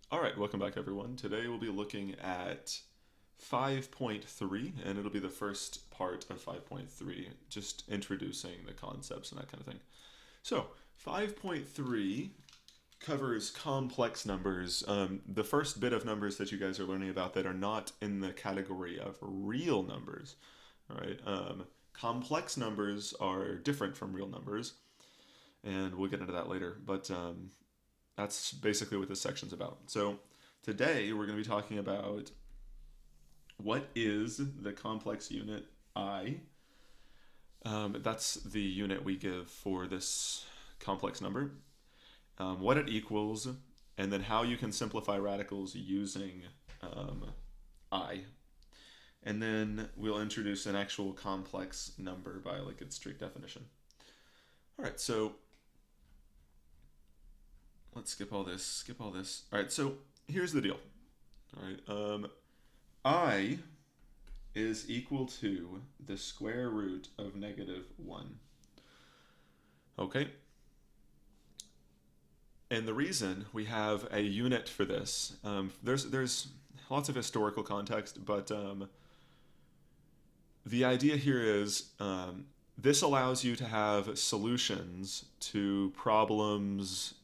All right, welcome back, everyone. Today we'll be looking at 5.3, and it'll be the first part of 5.3, just introducing the concepts and that kind of thing. So, 5.3 covers complex numbers. The first bit of numbers that you guys are learning about that are not in the category of real numbers. All right, complex numbers are different from real numbers, and we'll get into that later. But that's basically what this section's about. So today we're going to be talking about what is the complex unit I. That's the unit we give for this complex number, what it equals, and then how you can simplify radicals using I. And then we'll introduce an actual complex number by like its strict definition. All right, so let's skip all this. Skip all this. All right, so here's the deal. All right, I is equal to the square root of negative 1. Okay? And the reason we have a unit for this, there's lots of historical context, but the idea here is this allows you to have solutions to problems.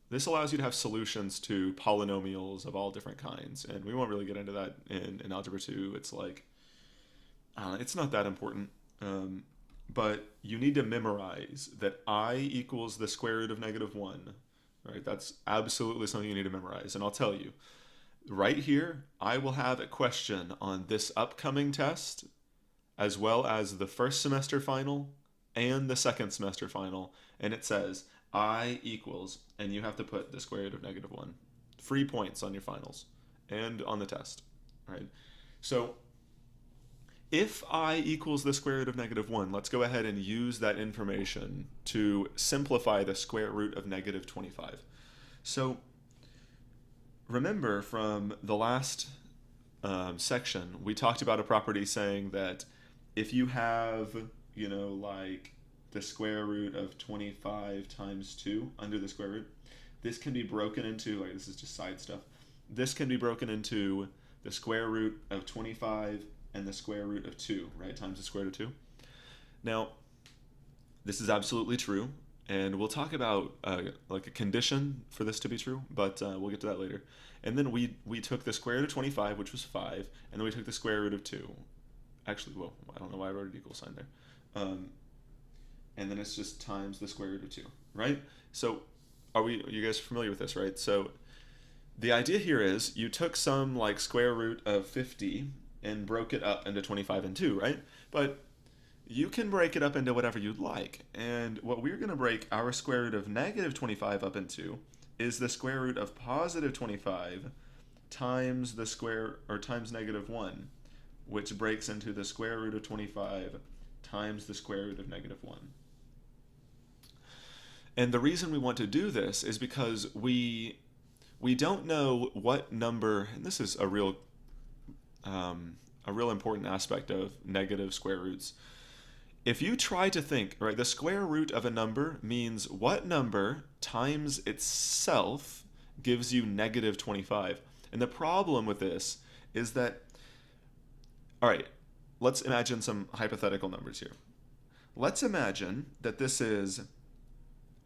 This allows you to have solutions to polynomials of all different kinds, and we won't really get into that in Algebra 2. It's like, it's not that important. But you need to memorize that I equals the square root of negative 1. Right? That's absolutely something you need to memorize. And I'll tell you, right here, I will have a question on this upcoming test, as well as the first semester final and the second semester final. And it says I equals, and you have to put the square root of negative 1. Free points on your finals and on the test. Right? So if I equals the square root of negative 1, let's go ahead and use that information to simplify the square root of negative 25. So remember from the last section, we talked about a property saying that if you have, like the square root of 25 times 2 under the square root, this can be broken into, like this is just side stuff, this can be broken into the square root of 25 and the square root of 2, right, times the square root of 2. Now, this is absolutely true, and we'll talk about like a condition for this to be true, but we'll get to that later. And then we took the square root of 25, which was 5, and then we took the square root of 2. Actually, well, I don't know why I wrote an equal sign there. And then it's just times the square root of 2, right? So are you guys familiar with this, right? So the idea here is you took some like square root of 50 and broke it up into 25 and 2, right? But you can break it up into whatever you'd like. And what we're going to break our square root of negative 25 up into is the square root of positive 25 times the square, or times negative 1, which breaks into the square root of 25 times the square root of negative 1. And the reason we want to do this is because we don't know what number, and this is a real important aspect of negative square roots. If you try to think, right, the square root of a number means what number times itself gives you negative 25. And the problem with this is that, all right, let's imagine some hypothetical numbers here. Let's imagine that this is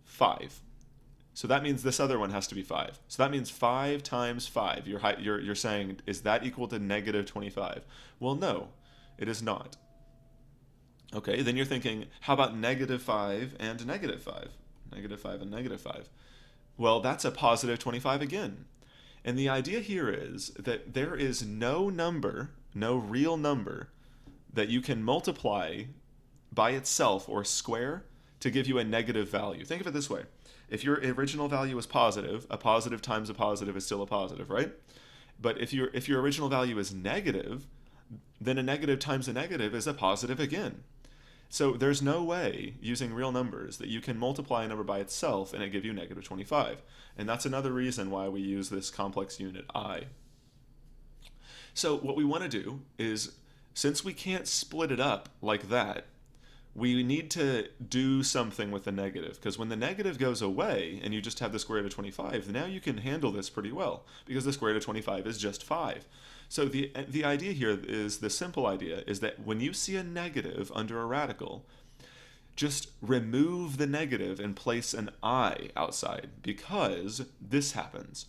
5. So that means this other one has to be 5. So that means 5 times 5. You're saying, is that equal to negative 25? Well, no, it is not. Okay, then you're thinking, how about negative 5 and negative 5? Negative 5 and negative 5. Well, that's a positive 25 again. And the idea here is that there is no number, no real number, that you can multiply by itself or square to give you a negative value. Think of it this way. If your original value is positive, a positive times a positive is still a positive, right? But if your original value is negative, then a negative times a negative is a positive again. So there's no way using real numbers that you can multiply a number by itself and it give you negative 25. And that's another reason why we use this complex unit I. So what we want to do is, since we can't split it up like that, we need to do something with the negative, because when the negative goes away and you just have the square root of 25, now you can handle this pretty well, because the square root of 25 is just 5. So the idea here is, the simple idea is that when you see a negative under a radical, just remove the negative and place an I outside, because this happens.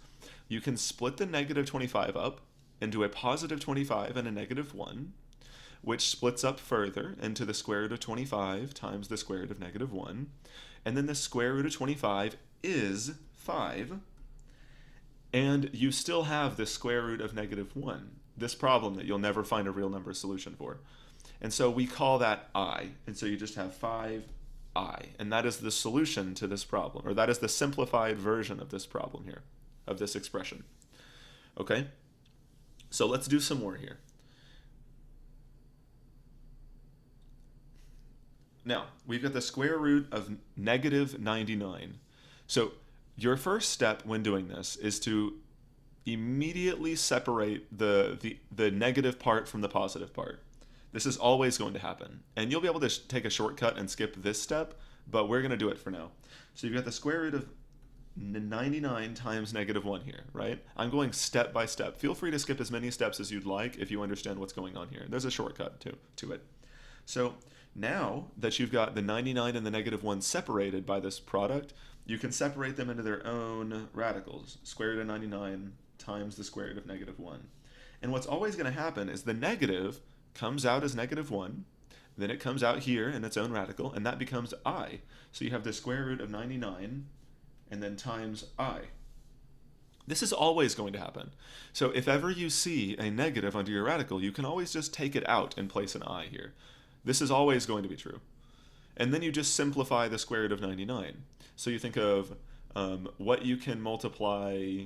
You can split the negative 25 up into a positive 25 and a negative 1, which splits up further into the square root of 25 times the square root of negative 1. And then the square root of 25 is 5. And you still have the square root of negative 1, this problem that you'll never find a real number solution for. And so we call that I. And so you just have 5I. And that is the solution to this problem, or that is the simplified version of this problem here, of this expression. Okay? So let's do some more here. Now, we've got the square root of negative 99. So your first step when doing this is to immediately separate the negative part from the positive part. This is always going to happen. And you'll be able to take a shortcut and skip this step, but we're going to do it for now. So you've got the square root of 99 times negative 1 here, right? I'm going step by step. Feel free to skip as many steps as you'd like if you understand what's going on here. There's a shortcut to it. So now that you've got the 99 and the negative 1 separated by this product, you can separate them into their own radicals. Square root of 99 times the square root of negative 1. And what's always going to happen is the negative comes out as negative 1, then it comes out here in its own radical, and that becomes I. So you have the square root of 99 and then times I. This is always going to happen. So if ever you see a negative under your radical, you can always just take it out and place an I here. This is always going to be true. And then you just simplify the square root of 99. So you think of what you can multiply,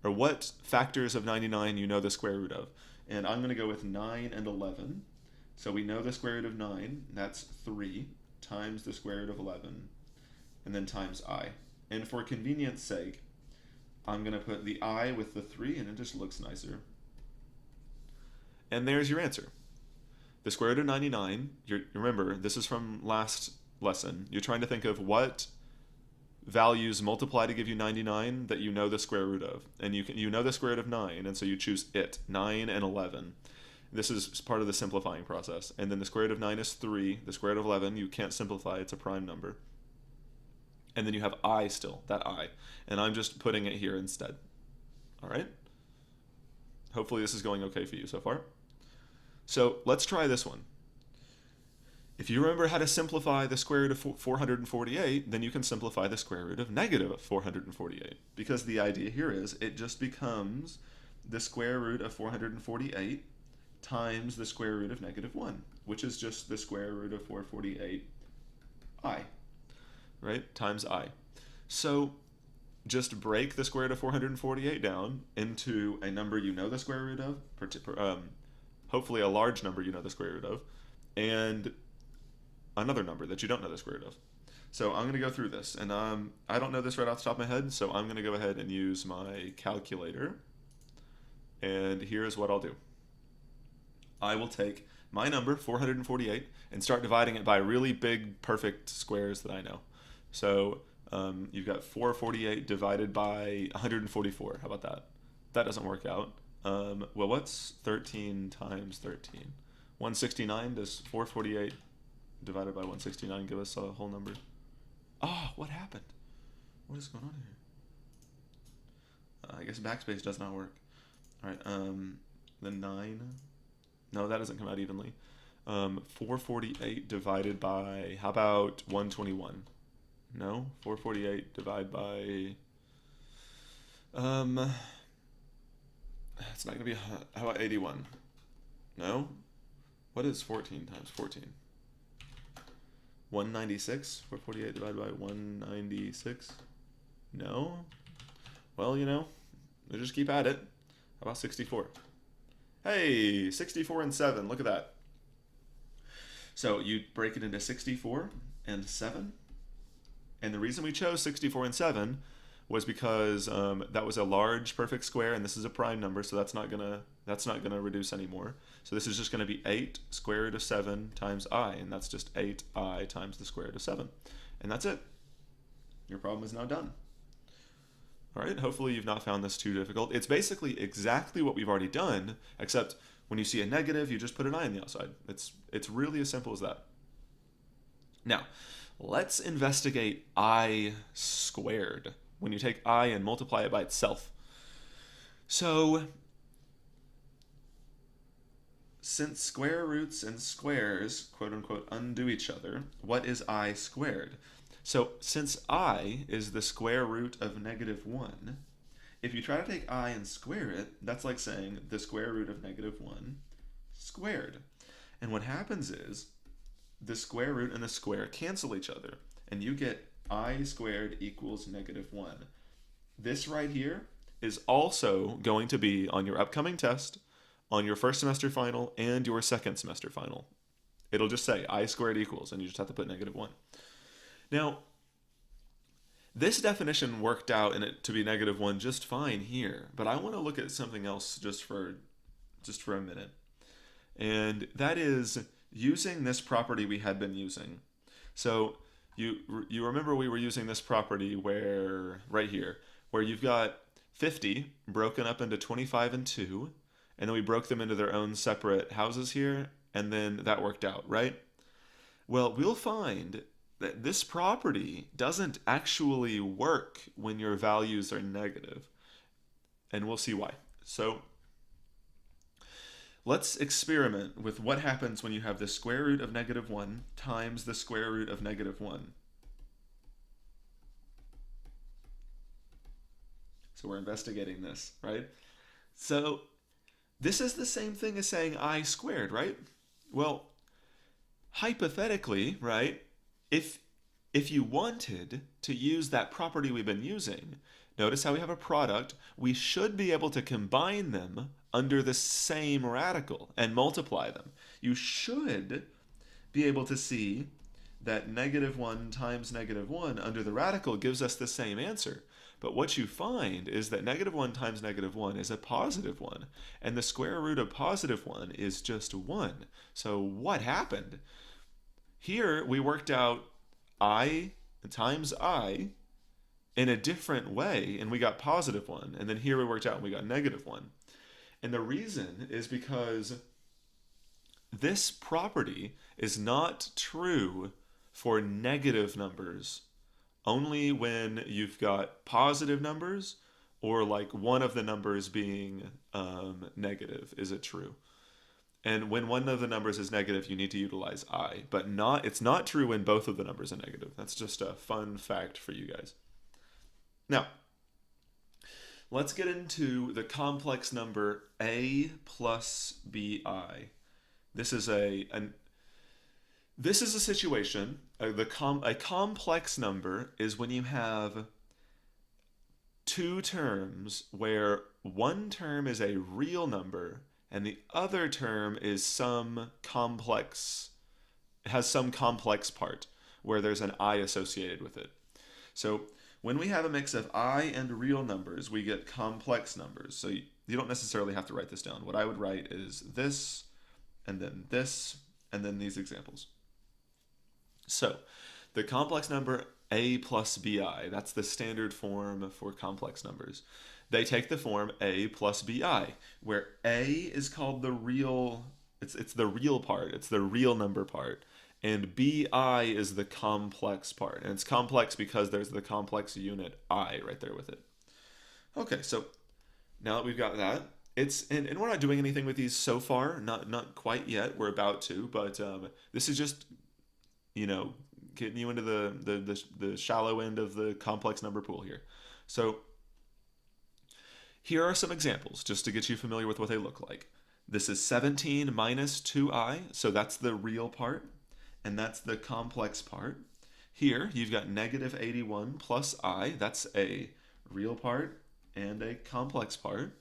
or what factors of 99 you know the square root of. And I'm going to go with 9 and 11. So we know the square root of 9, that's 3, times the square root of 11, and then times I. And for convenience sake, I'm going to put the I with the 3, and it just looks nicer. And there's your answer. The square root of 99, remember, this is from last lesson. You're trying to think of what values multiply to give you 99 that you know the square root of. And you know the square root of 9, and so you choose it, 9 and 11. This is part of the simplifying process. And then the square root of 9 is 3. The square root of 11, you can't simplify, it's a prime number. And then you have I still, that I. And I'm just putting it here instead. All right? Hopefully this is going okay for you so far. So let's try this one. If you remember how to simplify the square root of 448, then you can simplify the square root of negative 448. Because the idea here is it just becomes the square root of 448 times the square root of negative 1, which is just the square root of 448I, right? Times I. So just break the square root of 448 down into a number you know the square root of, hopefully a large number you know the square root of, and another number that you don't know the square root of. So I'm going to go through this, and I don't know this right off the top of my head, so I'm going to go ahead and use my calculator, and here's what I'll do. I will take my number, 448, and start dividing it by really big, perfect squares that I know. So you've got 448 divided by 144. How about that? That doesn't work out. Well, what's 13 times 13? 169. Does 448 divided by 169 give us a whole number? Oh, what happened? What is going on here? I guess backspace does not work. All right, then 9. No, that doesn't come out evenly. 448 divided by, how about 121? No, 448 divided by, it's not gonna be, how about 81? No? What is 14 times 14? 196? 448 divided by 196? No? Well, we'll just keep at it. How about 64? Hey, 64 and 7, look at that. So you break it into 64 and 7. And the reason we chose 64 and 7 was because that was a large perfect square, and this is a prime number, so that's not gonna reduce anymore. So this is just gonna be 8 square root of 7 times I, and that's just 8I times the square root of 7. And that's it. Your problem is now done. All right, hopefully you've not found this too difficult. It's basically exactly what we've already done, except when you see a negative, you just put an I on the outside. It's really as simple as that. Now, let's investigate I squared, when you take I and multiply it by itself. So, since square roots and squares, quote unquote, undo each other, what is I squared? So, since I is the square root of -1, if you try to take I and square it, that's like saying the square root of -1 squared. And what happens is the square root and the square cancel each other, and you get I squared equals -1. This right here is also going to be on your upcoming test, on your first semester final, and your second semester final. It'll just say I squared equals, and you just have to put -1. Now, this definition worked out in it to be -1 just fine here, but I want to look at something else just for a minute. And that is using this property we had been using. So you remember we were using this property where, right here, where you've got 50 broken up into 25 and 2, and then we broke them into their own separate houses here, and then that worked out, right? Well, we'll find that this property doesn't actually work when your values are negative, and we'll see why. So let's experiment with what happens when you have the square root of -1 times the square root of -1. So we're investigating this, right? So this is the same thing as saying I squared, right? Well, hypothetically, right, if you wanted to use that property we've been using, notice how we have a product, we should be able to combine them under the same radical and multiply them. You should be able to see that -1 times -1 under the radical gives us the same answer. But what you find is that -1 times -1 is a positive 1, and the square root of positive 1 is just 1. So what happened? Here we worked out I times I in a different way, and we got positive 1. And then here we worked out and we got -1. And the reason is because this property is not true for negative numbers. Only when you've got positive numbers, or like one of the numbers being negative, is it true. And when one of the numbers is negative, you need to utilize I. But it's not true when both of the numbers are negative. That's just a fun fact for you guys. Now, let's get into the complex number A plus BI. This is a situation. A complex number is when you have two terms where one term is a real number and the other term is has some complex part where there's an I associated with it. So when we have a mix of I and real numbers, we get complex numbers. So you don't necessarily have to write this down. What I would write is this, and then these examples. So the complex number A plus BI, that's the standard form for complex numbers. They take the form A plus BI, where A is called the real, it's the real part, it's the real number part, and BI is the complex part. And it's complex because there's the complex unit I right there with it. Okay, so now that we've got that, and we're not doing anything with these so far, not quite yet. We're about to, but this is just, getting you into the shallow end of the complex number pool here. So here are some examples just to get you familiar with what they look like. This is 17 minus 2i, so that's the real part, and that's the complex part. Here you've got negative 81 plus I, that's a real part and a complex part.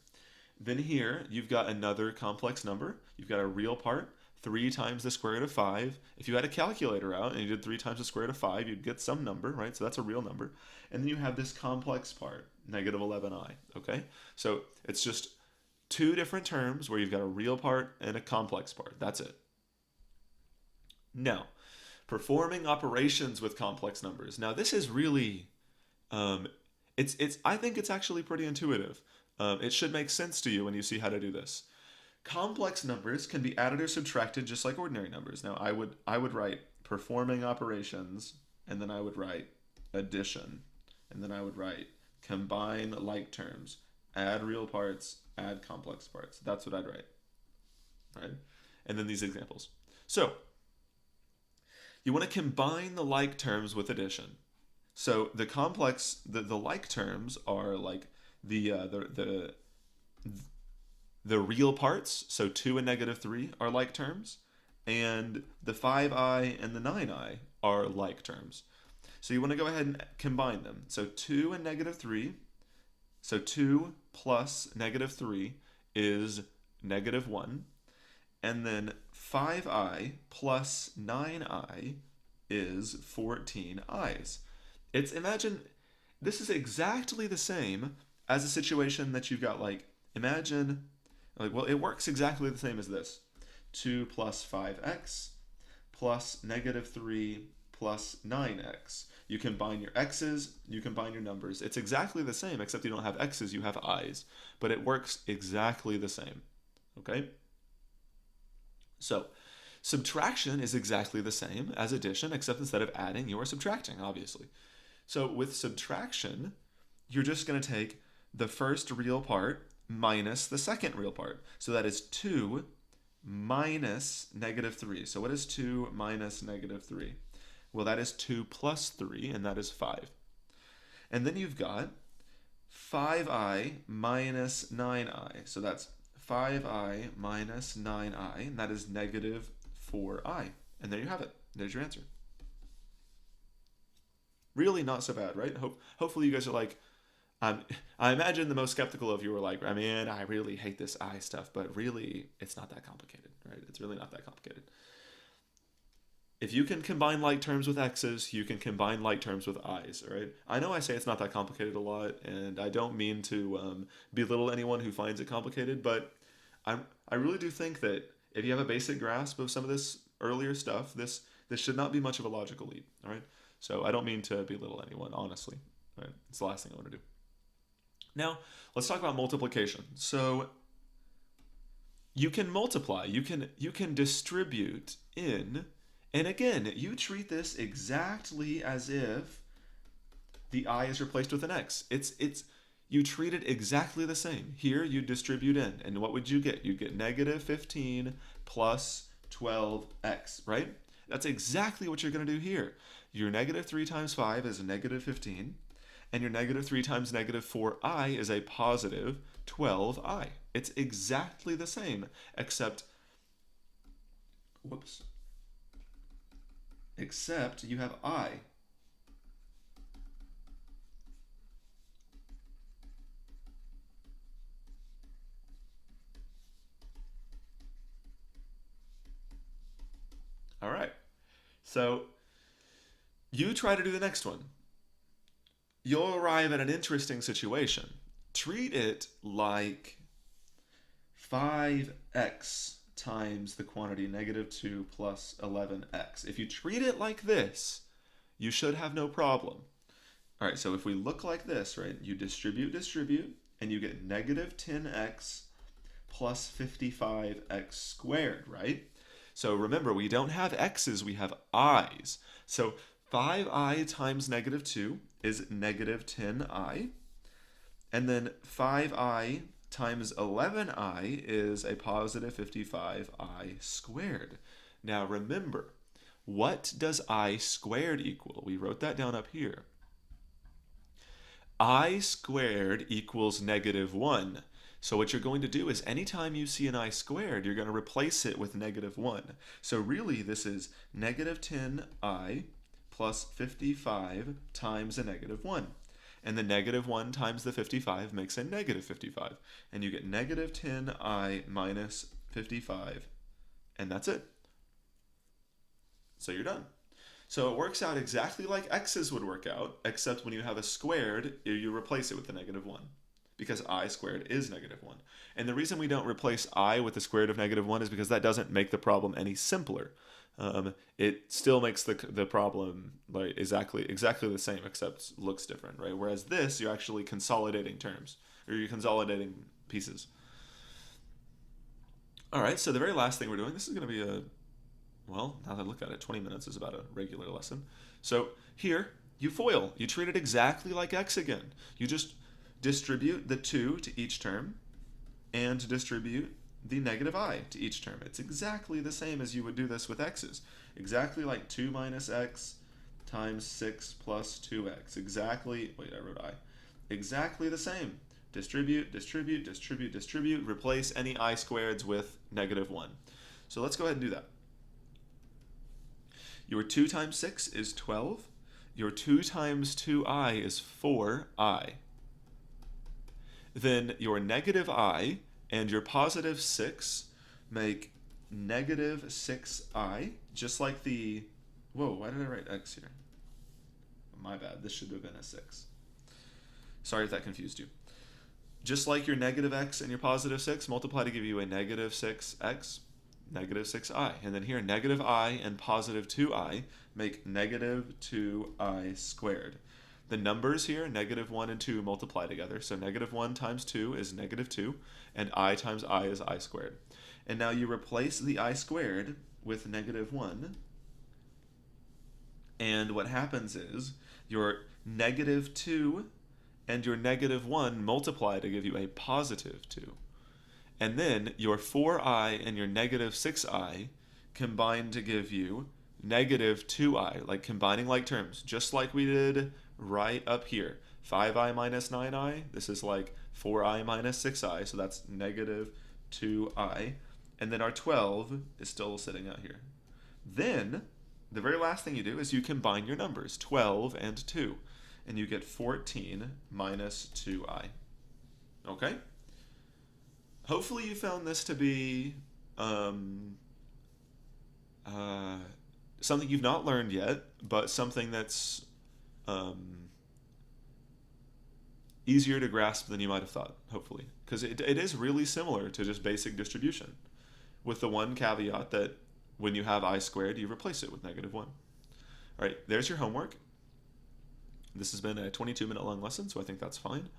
Then here you've got another complex number. You've got a real part, 3 times the square root of 5. If you had a calculator out and you did 3 times the square root of 5, you'd get some number, right? So that's a real number. And then you have this complex part, negative 11i, okay? So it's just two different terms where you've got a real part and a complex part. That's it. Now, performing operations with complex numbers. Now, this is really, I think it's actually pretty intuitive. It should make sense to you when you see how to do this. Complex numbers can be added or subtracted just like ordinary numbers. Now, I would write performing operations, and then I would write addition, and then I would write combine like terms, add real parts, add complex parts. That's what I'd write, right? And then these examples. So, you want to combine the like terms with addition. So the complex, the like terms are like the real parts. So 2 and negative 3 are like terms, and the 5i and the 9i are like terms. So you want to go ahead and combine them. So 2 and negative 3. So 2 plus negative 3 is negative 1. And then 5i plus 9i is 14 i's. Imagine, this is exactly the same as a situation that you've got, like, imagine, like, well, it works exactly the same as this. 2 plus 5x plus negative 3 plus 9x. You combine your x's, you combine your numbers. It's exactly the same, except you don't have x's, you have i's. But it works exactly the same, okay? So, subtraction is exactly the same as addition, except instead of adding, you are subtracting, obviously. So with subtraction, you're just going to take the first real part minus the second real part. So that is 2 minus negative 3. So what is 2 minus negative 3? Well, that is 2 plus 3, and that is 5. And then you've got 5i minus 9i. So that's 5i minus 9i, and that is negative 4i. And there you have it. There's your answer. Really not so bad, right? Hopefully you guys are like, I imagine the most skeptical of you are like, I mean, I really hate this I stuff, but really, it's not that complicated, right? It's really not that complicated. If you can combine like terms with x's, you can combine like terms with i's, all right? I know I say it's not that complicated a lot, and I don't mean to belittle anyone who finds it complicated, but I really do think that if you have a basic grasp of some of this earlier stuff, this should not be much of a logical leap, all right? So I don't mean to belittle anyone, honestly. Right? It's the last thing I want to do. Now, let's talk about multiplication. So you can multiply, you can distribute in, and again, you treat this exactly as if the I is replaced with an X. You treat it exactly the same. Here you distribute in, and what would you get? You'd get negative 15 plus 12x, right? That's exactly what you're going to do here. Your negative 3 times 5 is a negative 15, and your negative 3 times negative 4i is a positive 12i. It's exactly the same, except you have I. All right. So you try to do the next one. You'll arrive at an interesting situation. Treat it like 5x times the quantity negative 2 plus 11x. If you treat it like this, you should have no problem. All right, so if we look like this, right, you distribute, and you get negative 10x plus 55x squared, right? So remember, we don't have x's, we have i's. So 5i times negative 2 is negative 10i. And then 5i times 11i is a positive 55i squared. Now remember, what does I squared equal? We wrote that down up here. I squared equals negative 1. So what you're going to do is anytime you see an I squared, you're going to replace it with negative 1. So really this is negative 10i plus 55 times a negative 1. And the negative 1 times the 55 makes a negative 55. And you get negative 10i minus 55. And that's it. So you're done. So it works out exactly like x's would work out, except when you have a squared, you replace it with the -1. Because I squared is -1. And the reason we don't replace I with the square root of -1 is because that doesn't make the problem any simpler. It still makes the problem like exactly the same, except looks different, right? Whereas this, you're actually consolidating terms, or you're consolidating pieces. All right, so the very last thing we're doing, this is going to be well, now that I look at it, 20 minutes is about a regular lesson. So here, you FOIL. You treat it exactly like x again. You just distribute the 2 to each term and distribute the -I to each term. It's exactly the same as you would do this with x's. Exactly like 2 minus x times 6 plus 2x. Exactly, wait, I wrote I. Exactly the same. Distribute, distribute, distribute, distribute. Replace any I squareds with -1. So let's go ahead and do that. Your 2 times 6 is 12. Your 2 times 2i is 4i. Then your -I and your +6 make -6i, just like the... Whoa, why did I write x here? My bad, this should have been a 6. Sorry if that confused you. Just like your -x and your +6 multiply to give you a -6x, -6i. And then here, -I and +2i make -2i squared. The numbers here, -1 and 2, multiply together. So -1 times 2 is -2, and I times I is I squared. And now you replace the I squared with -1. And what happens is your -2 and your -1 multiply to give you a +2. And then your 4i and your -6i combine to give you -2i, like combining like terms, just like we did right up here. 5i minus 9i, this is like 4i minus 6i, so that's -2i. And then our 12 is still sitting out here. Then, the very last thing you do is you combine your numbers, 12 and 2, and you get 14 minus 2i. Okay? Hopefully you found this to be something you've not learned yet, but something that's easier to grasp than you might have thought, hopefully. Because it is really similar to just basic distribution, with the one caveat that when you have I squared, you replace it with -1. All right, there's your homework. This has been a 22-minute long lesson, so I think that's fine.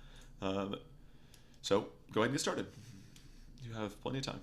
So go ahead and get started. You have plenty of time.